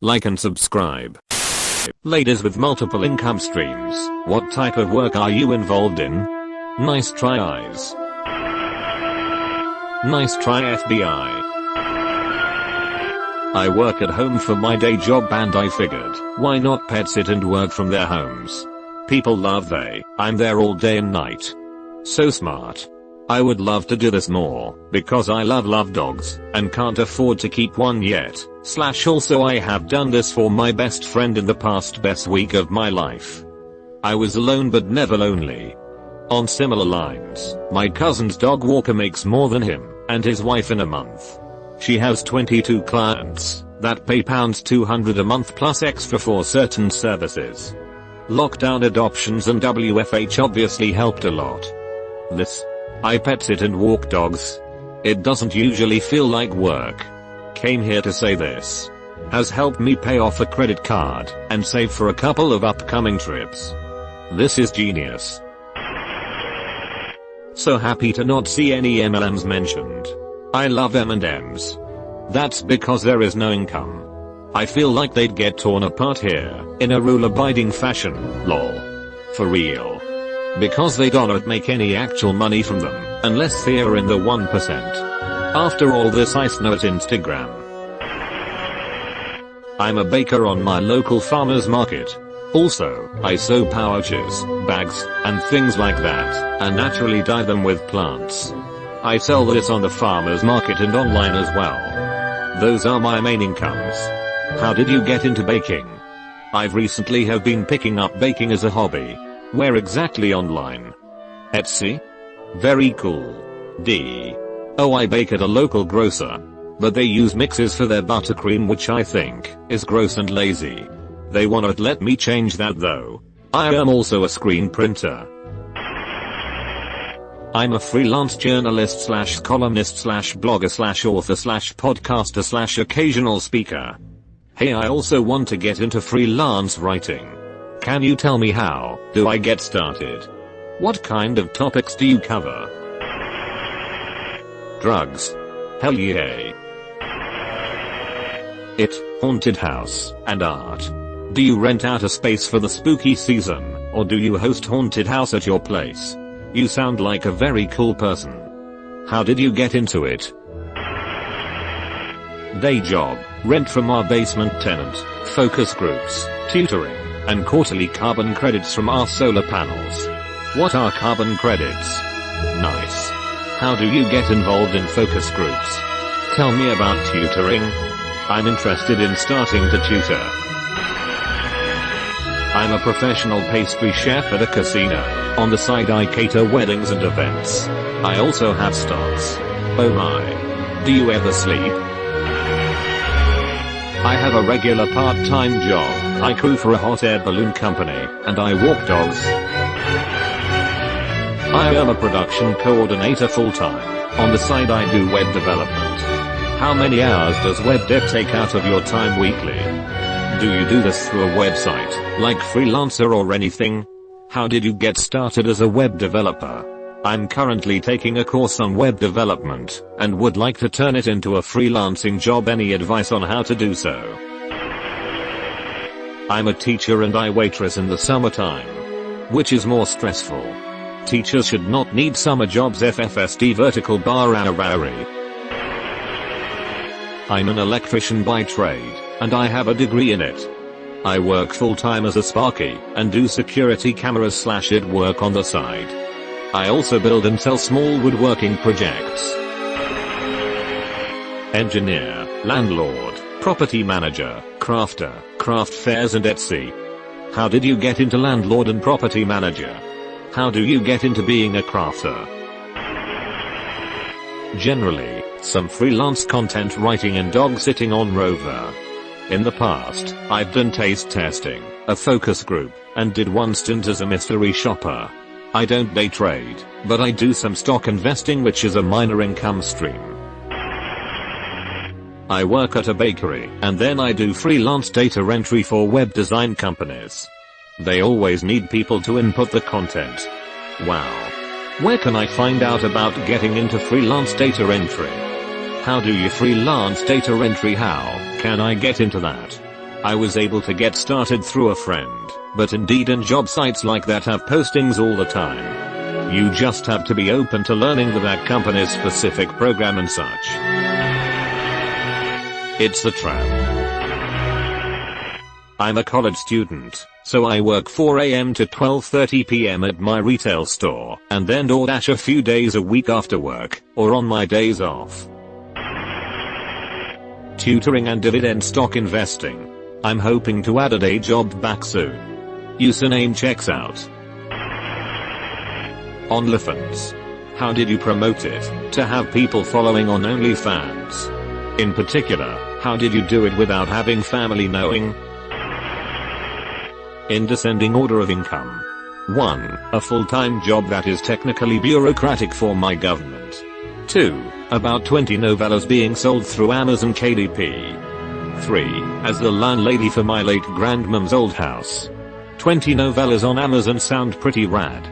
like and subscribe. Ladies with multiple income streams, what type of work are you involved in? Nice try eyes. Nice try FBI. I work at home for my day job and I figured, why not pet sit and work from their homes? People love I'm there all day and night. So smart. I would love to do this more, because I love dogs, and can't afford to keep one yet, / also I have done this for my best friend in the past best week of my life. I was alone but never lonely. On similar lines, my cousin's dog walker makes more than him, and his wife in a month. She has 22 clients, that pay £200 a month plus extra for certain services. Lockdown adoptions and WFH obviously helped a lot. I pet sit and walk dogs. It doesn't usually feel like work. Came here to say this has helped me pay off a credit card and save for a couple of upcoming trips. This is genius. So happy to not see any MLMs mentioned. I love M&Ms. That's because there is no income. I feel like they'd get torn apart here, in a rule-abiding fashion, lol. For real. Because they don't make any actual money from them, unless they're in the 1%. After all this ice note Instagram. I'm a baker on my local farmer's market. Also, I sew pouches, bags, and things like that, and naturally dye them with plants. I sell this on the farmer's market and online as well. Those are my main incomes. How did you get into baking? I've recently have been picking up baking as a hobby. Where exactly online? Etsy? Very cool. Oh, I bake at a local grocer. But they use mixes for their buttercream, which I think is gross and lazy. They won't let me change that though. I am also a screen printer. I'm a freelance journalist / columnist / blogger / author / podcaster / occasional speaker. Hey, I also want to get into freelance writing. Can you tell me how do I get started? What kind of topics do you cover? Drugs. Hell yeah. It, haunted house, and art. Do you rent out a space for the spooky season, or do you host haunted house at your place? You sound like a very cool person. How did you get into it? Day job, rent from our basement tenant, focus groups, tutoring, and quarterly carbon credits from our solar panels. What are carbon credits? Nice. How do you get involved in focus groups? Tell me about tutoring. I'm interested in starting to tutor. I'm a professional pastry chef at a casino. On the side I cater weddings and events. I also have stocks. Oh my. Do you ever sleep? I have a regular part-time job. I crew for a hot air balloon company, and I walk dogs. I am a production coordinator full-time. On the side I do web development. How many hours does web dev take out of your time weekly? Do you do this through a website, like freelancer or anything? How did you get started as a web developer? I'm currently taking a course on web development, and would like to turn it into a freelancing job. Any advice on how to do so? I'm a teacher and I waitress in the summertime. Which is more stressful? Teachers should not need summer jobs. FFSD vertical bar hourary. I'm an electrician by trade, and I have a degree in it. I work full-time as a Sparky, and do security cameras / id work on the side. I also build and sell small woodworking projects. Engineer, landlord, property manager, crafter, craft fairs and Etsy. How did you get into landlord and property manager? How do you get into being a crafter? Generally, some freelance content writing and dog sitting on Rover. In the past, I've done taste testing, a focus group, and did one stint as a mystery shopper. I don't day trade, but I do some stock investing, which is a minor income stream. I work at a bakery, and then I do freelance data entry for web design companies. They always need people to input the content. Wow. Where can I find out about getting into freelance data entry? How do you freelance data entry? How can I get into that? I was able to get started through a friend, but Indeed and job sites like that have postings all the time. You just have to be open to learning that company's specific program and such. It's a trap. I'm a college student, so I work 4 a.m. to 12:30 p.m. at my retail store, and then DoorDash a few days a week after work, or on my days off. Tutoring and dividend stock investing. I'm hoping to add a day job back soon. Username checks out. OnlyFans. How did you promote it to have people following on OnlyFans? In particular, how did you do it without having family knowing? In descending order of income. 1. A full-time job that is technically bureaucratic for my government. 2. About 20 novellas being sold through Amazon KDP. 3. As the landlady for my late grandmom's old house. 20 novellas on Amazon sound pretty rad.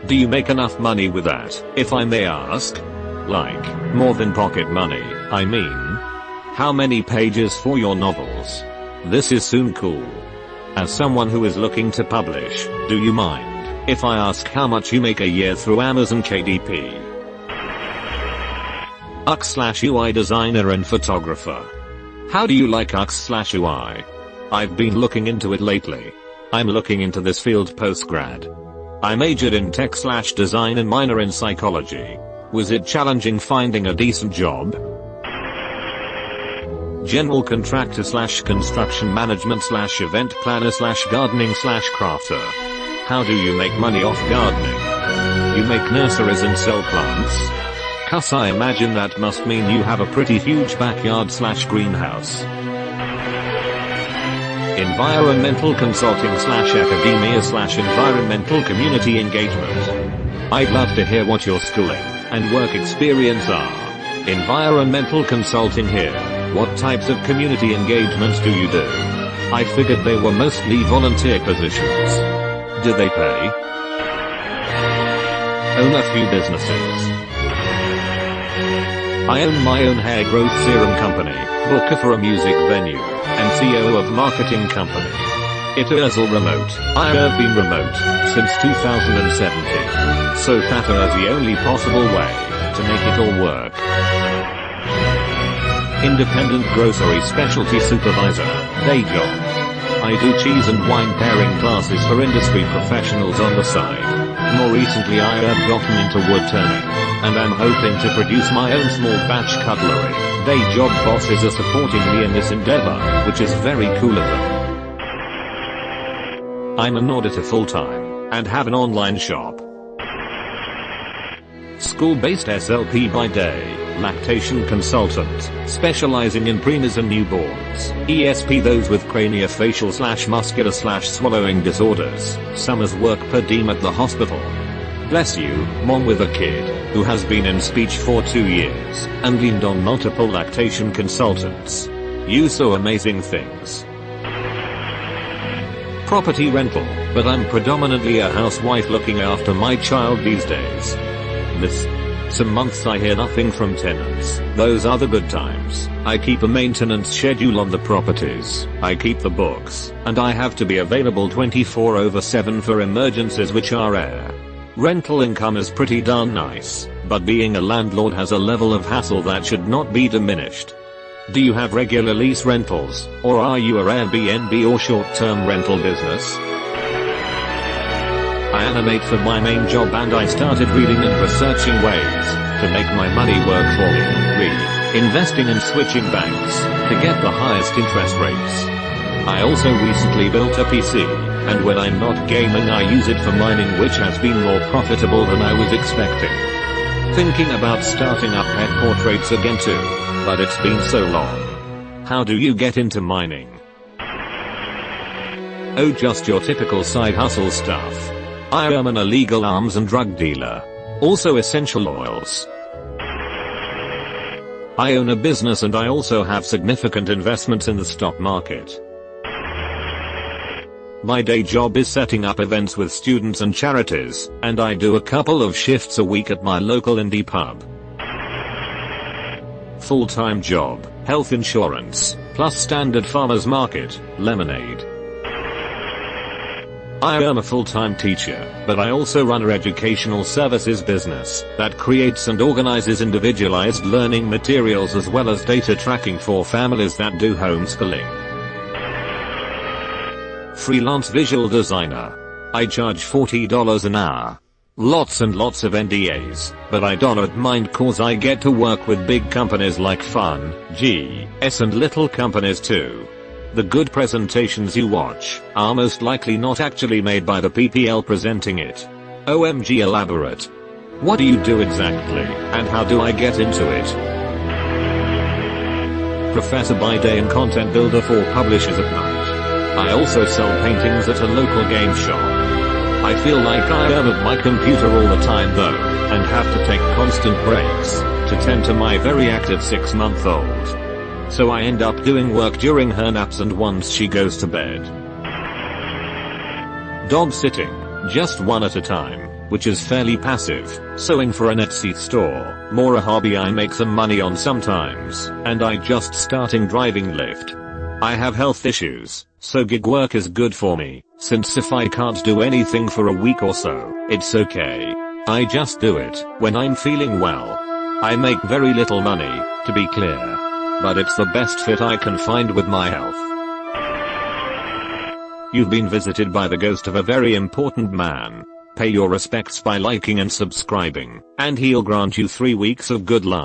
Do you make enough money with that, if I may ask? Like, more than pocket money, I mean. How many pages for your novels? This is soon cool. As someone who is looking to publish, do you mind if I ask how much you make a year through Amazon KDP? UX/UI designer and photographer. How do you like UX/UI? I've been looking into it lately. I'm looking into this field post-grad. I majored in tech/design and minor in psychology. Was it challenging finding a decent job? General contractor/construction management/event planner/gardening/crafter. How do you make money off gardening? You make nurseries and sell plants? Cuss, I imagine that must mean you have a pretty huge backyard/greenhouse. Environmental consulting/academia/environmental community engagement. I'd love to hear what your schooling and work experience are. Environmental consulting here. What types of community engagements do you do? I figured they were mostly volunteer positions. Do they pay? Own a few businesses. I own my own hair growth serum company, booker for a music venue, and CEO of marketing company. It is all remote. I have been remote since 2017. So that is the only possible way to make it all work. Independent grocery specialty supervisor, day job. I do cheese and wine pairing classes for industry professionals on the side. More recently I have gotten into wood turning, and I'm hoping to produce my own small batch cutlery. Day job bosses are supporting me in this endeavor, which is very cool of them. I'm an auditor full-time, and have an online shop. School-based SLP by day. Lactation consultant, specializing in preemies and newborns. ESP those with craniofacial/muscular/swallowing disorders. Summers work per diem at the hospital. Bless you, mom with a kid, who has been in speech for 2 years, and leaned on multiple lactation consultants. You so amazing things. Property rental, but I'm predominantly a housewife looking after my child these days. Some months I hear nothing from tenants. Those are the good times. I keep a maintenance schedule on the properties. I keep the books, and I have to be available 24/7 for emergencies, which are rare. Rental income is pretty darn nice, but being a landlord has a level of hassle that should not be diminished. Do you have regular lease rentals, or are you a Airbnb or short-term rental business? I animate for my main job, and I started reading and researching ways to make my money work for me. Investing and switching banks to get the highest interest rates. I also recently built a PC, and when I'm not gaming I use it for mining, which has been more profitable than I was expecting. Thinking about starting up pet portraits again too, but it's been so long. How do you get into mining? Oh, just your typical side hustle stuff. I am an illegal arms and drug dealer. Also essential oils. I own a business, and I also have significant investments in the stock market. My day job is setting up events with students and charities, and I do a couple of shifts a week at my local indie pub. Full-time job, health insurance, plus standard farmers market, lemonade. I am a full-time teacher, but I also run an educational services business that creates and organizes individualized learning materials as well as data tracking for families that do homeschooling. Freelance visual designer. I charge $40 an hour. Lots and lots of NDAs, but I don't mind cause I get to work with big companies like Fun, GS and little companies too. The good presentations you watch are most likely not actually made by the PPL presenting it. OMG, elaborate. What do you do exactly, and how do I get into it? Professor by day and content builder for publishers at night. I also sell paintings at a local game shop. I feel like I am at my computer all the time though, and have to take constant breaks to tend to my very active 6-month-old. So I end up doing work during her naps and once she goes to bed. Dog sitting, just one at a time, which is fairly passive, sewing for an Etsy store, more a hobby I make some money on sometimes, and I just starting driving Lyft. I have health issues, so gig work is good for me, since if I can't do anything for a week or so, it's okay. I just do it when I'm feeling well. I make very little money, to be clear. But it's the best fit I can find with my health. You've been visited by the ghost of a very important man. Pay your respects by liking and subscribing, and he'll grant you 3 weeks of good luck.